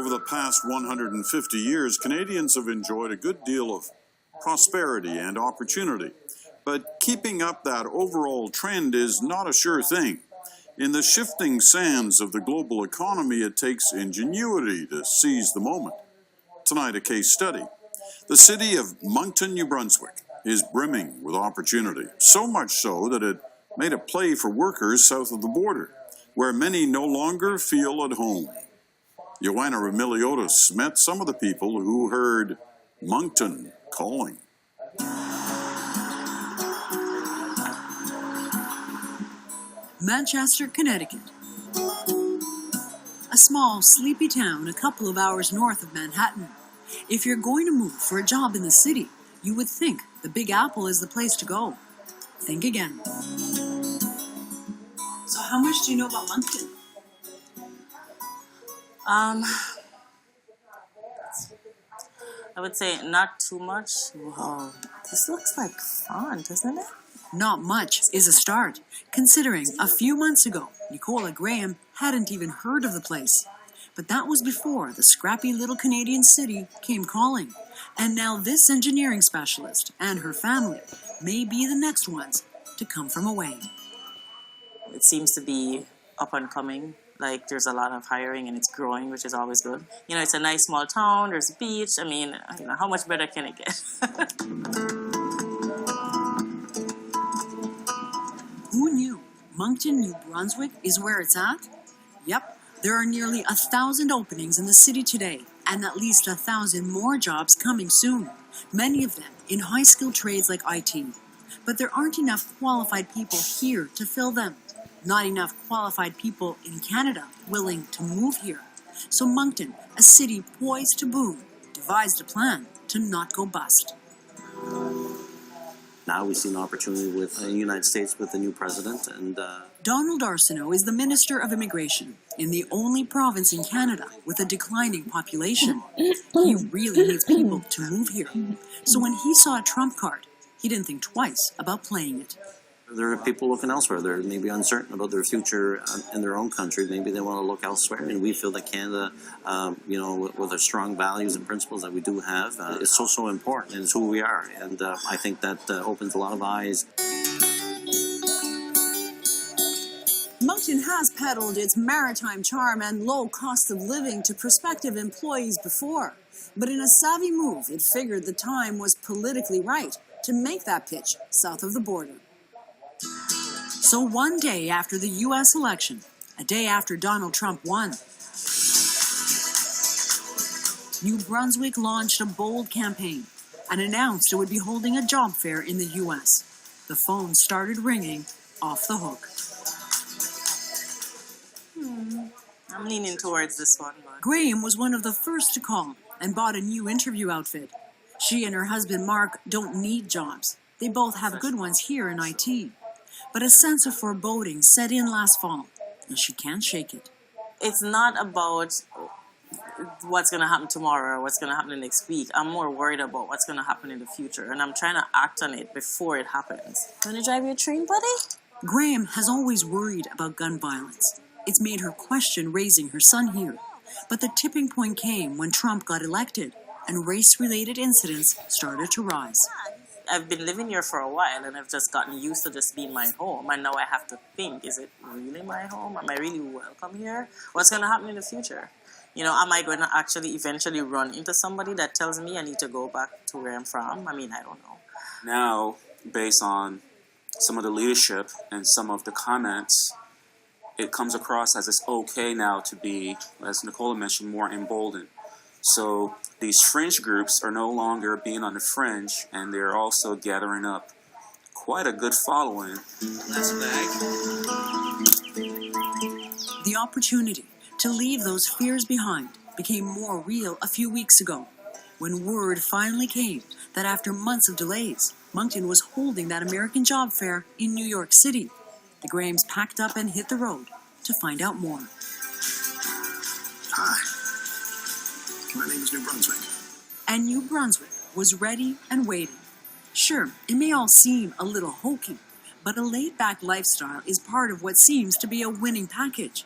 Over the past 150 years, Canadians have enjoyed a good deal of prosperity and opportunity. But keeping up that overall trend is not a sure thing. In the shifting sands of the global economy, it takes ingenuity to seize the moment. Tonight, a case study. The city of Moncton, New Brunswick is brimming with opportunity, so much so that it made a play for workers south of the border, where many no longer feel at home. Joanna Remiliotis met some of the people who heard Moncton calling. Manchester, Connecticut. A small, sleepy town a couple of hours north of Manhattan. If you're going to move for a job in the city, you would think the Big Apple is the place to go. Think again. So how much do you know about Moncton? I would say not too much. Wow, this looks like fun, doesn't it? Not much is a start, considering a few months ago, Nicola Graham hadn't even heard of the place. But that was before the scrappy little Canadian city came calling. And now this engineering specialist and her family may be the next ones to come from away. It seems to be up and coming. Like, there's a lot of hiring and it's growing, which is always good. You know, it's a nice small town, there's a beach. I mean, you know, how much better can it get? Who knew Moncton, New Brunswick is where it's at? Yep, there are nearly 1,000 openings in the city today, and at least 1,000 more jobs coming soon, many of them in high-skilled trades like IT. But there aren't enough qualified people here to fill them. Not enough qualified people in Canada willing to move here. So Moncton, a city poised to boom, devised a plan to not go bust. Now we see an opportunity with the United States with the new president. And Donald Arsenault is the Minister of Immigration in the only province in Canada with a declining population. He really needs people to move here. So when he saw a Trump card, he didn't think twice about playing it. there are people looking elsewhere. They're maybe uncertain about their future in their own country. Maybe they want to look elsewhere. And we feel that Canada, with our strong values and principles that we do have, is so important, and it's who we are. And I think that opens a lot of eyes. Moncton has peddled its maritime charm and low cost of living to prospective employees before. But in a savvy move, it figured the time was politically right to make that pitch south of the border. So one day after the U.S. election, a day after Donald Trump won, New Brunswick launched a bold campaign and announced it would be holding a job fair in the U.S. The phone started ringing off the hook. I'm leaning towards this one. But... Graham was one of the first to call and bought a new interview outfit. She and her husband Mark don't need jobs. They both have good ones here in IT. But a sense of foreboding set in last fall, and she can't shake it. It's not about what's going to happen tomorrow or what's going to happen the next week. I'm more worried about what's going to happen in the future, and I'm trying to act on it before it happens. Want to drive your train, buddy? Graham has always worried about gun violence. It's made her question raising her son here. But the tipping point came when Trump got elected, and race-related incidents started to rise. I've been living here for a while, and I've just gotten used to this being my home. And now I have to think, is it really my home? Am I really welcome here? What's going to happen in the future? You know, am I going to actually eventually run into somebody that tells me I need to go back to where I'm from? I mean, I don't know. Now, based on some of the leadership and some of the comments, it comes across as it's okay now to be, as Nicola mentioned, more emboldened. So these fringe groups are no longer being on the fringe, and they're also gathering up quite a good following. That's a bag. The opportunity to leave those fears behind became more real a few weeks ago, when word finally came that after months of delays, Moncton was holding that American job fair in New York City. The Grahams packed up and hit the road to find out more. Hi, my name is New Brunswick. And New Brunswick was ready and waiting. Sure, it may all seem a little hokey, but a laid-back lifestyle is part of what seems to be a winning package.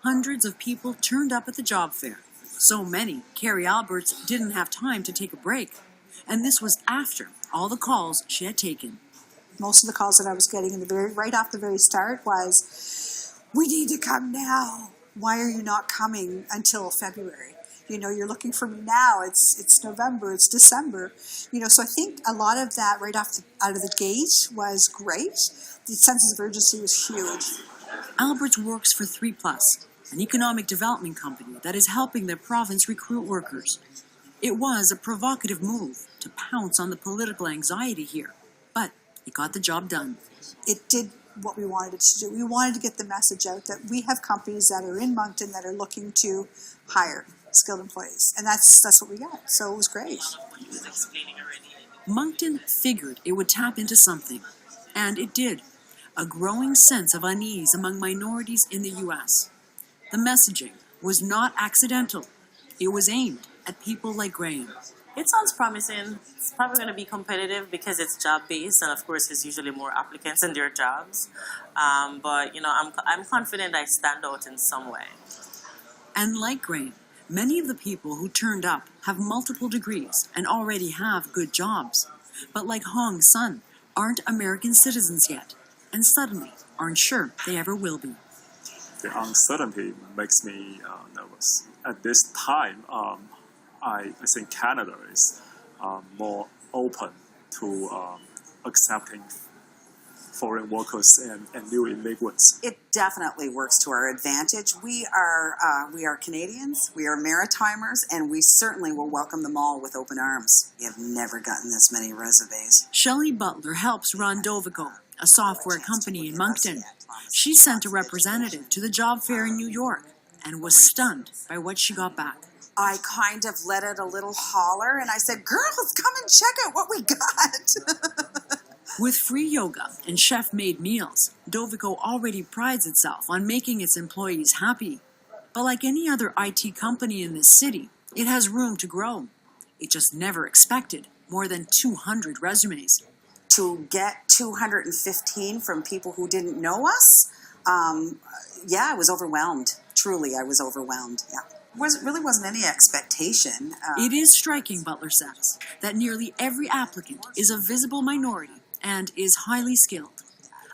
Hundreds of people turned up at the job fair, So many, Carrie Alberts didn't have time to take a break. And this was after all the calls she had taken. Most of the calls that I was getting right off the very start was, we need to come now. Why are you not coming until February? You know, you're looking for me now. It's November, it's December. You know, so I think a lot of that right out of the gate was great. The sense of urgency was huge. Alberts works for 3Plus, an economic development company that is helping the province recruit workers. It was a provocative move to pounce on the political anxiety here, but it got the job done. It did what we wanted it to do. We wanted to get the message out that we have companies that are in Moncton that are looking to hire skilled employees, and that's what we got. So it was great. Moncton figured it would tap into something, and it did. A growing sense of unease among minorities in the U.S. The messaging was not accidental. It was aimed at people like Graham. It sounds promising. It's probably going to be competitive because it's job-based, and of course, there's usually more applicants in their jobs. But you know, I'm confident I stand out in some way. And like Graham, many of the people who turned up have multiple degrees and already have good jobs. But like Hong Sun, aren't American citizens yet, and suddenly aren't sure they ever will be. The uncertainty makes me nervous. At this time, I think Canada is more open to accepting foreign workers and new immigrants. It definitely works to our advantage. We are Canadians, we are Maritimers, and we certainly will welcome them all with open arms. We have never gotten this many resumes. Shelley Butler helps run Dovico, a software company in Moncton. She sent a representative to the job fair in New York and was stunned by what she got back. I kind of let out a little holler and I said, girls, come and check out what we got. With free yoga and chef-made meals, Dovico already prides itself on making its employees happy. But like any other IT company in this city, it has room to grow. It just never expected more than 200 resumes. To get 215 from people who didn't know us, I was overwhelmed. Truly, I was overwhelmed, yeah. Really wasn't any expectation. It is striking, Butler says, that nearly every applicant is a visible minority and is highly skilled.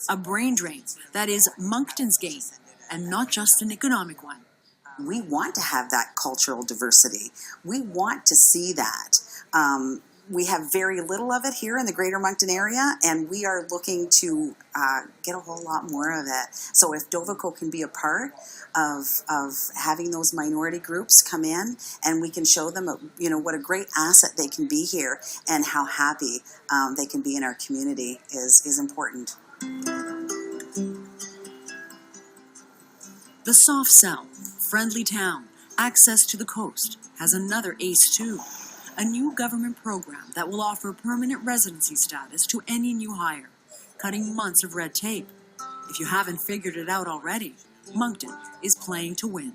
A brain drain that is Moncton's gain, and not just an economic one. We want to have that cultural diversity. We want to see that. We have very little of it here in the greater Moncton area, and we are looking to get a whole lot more of it. So if Dovico can be a part of having those minority groups come in, and we can show them, what a great asset they can be here and how happy they can be in our community is important. The soft sell, friendly town, access to the coast has another ace too. A new government program that will offer permanent residency status to any new hire, cutting months of red tape. If you haven't figured it out already, Moncton is playing to win.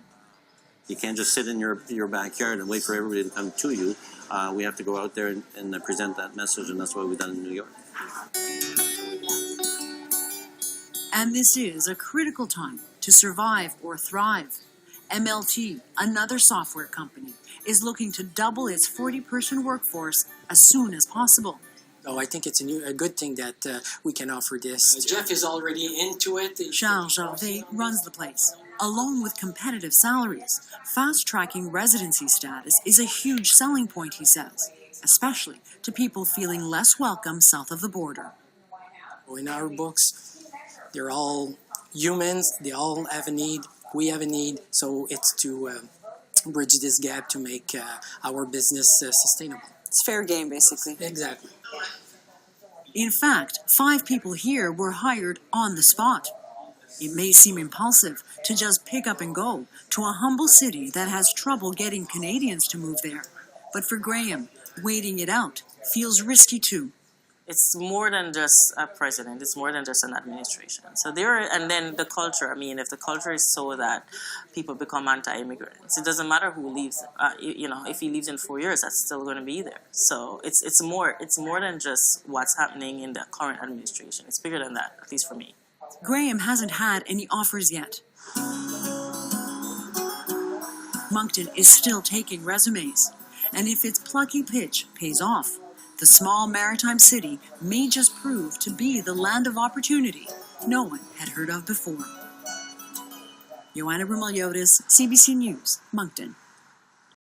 You can't just sit in your backyard and wait for everybody to come to you. We have to go out there and present that message, and that's what we've done in New York. And this is a critical time to survive or thrive. MLT, another software company, is looking to double its 40-person workforce as soon as possible. So I think it's a good thing that we can offer this. Jeff is already into it. Charles Jarvet runs the place. Along with competitive salaries, fast-tracking residency status is a huge selling point, he says, especially to people feeling less welcome south of the border. In our books, they're all humans. They all have a need. We have a need. So it's to bridge this gap to make our business sustainable. It's fair game, basically. Exactly. In fact, 5 people here were hired on the spot. It may seem impulsive to just pick up and go to a humble city that has trouble getting Canadians to move there. But for Graham, waiting it out feels risky too. It's more than just a president. It's more than just an administration. So and then the culture. I mean, if the culture is so that people become anti-immigrants, it doesn't matter who leaves. If he leaves in 4 years, that's still going to be there. So it's more than just what's happening in the current administration. It's bigger than that, at least for me. Graham hasn't had any offers yet. Moncton is still taking resumes. And if its plucky pitch pays off, the small maritime city may just prove to be the land of opportunity no one had heard of before. Joanna Brumaliotis, CBC News, Moncton.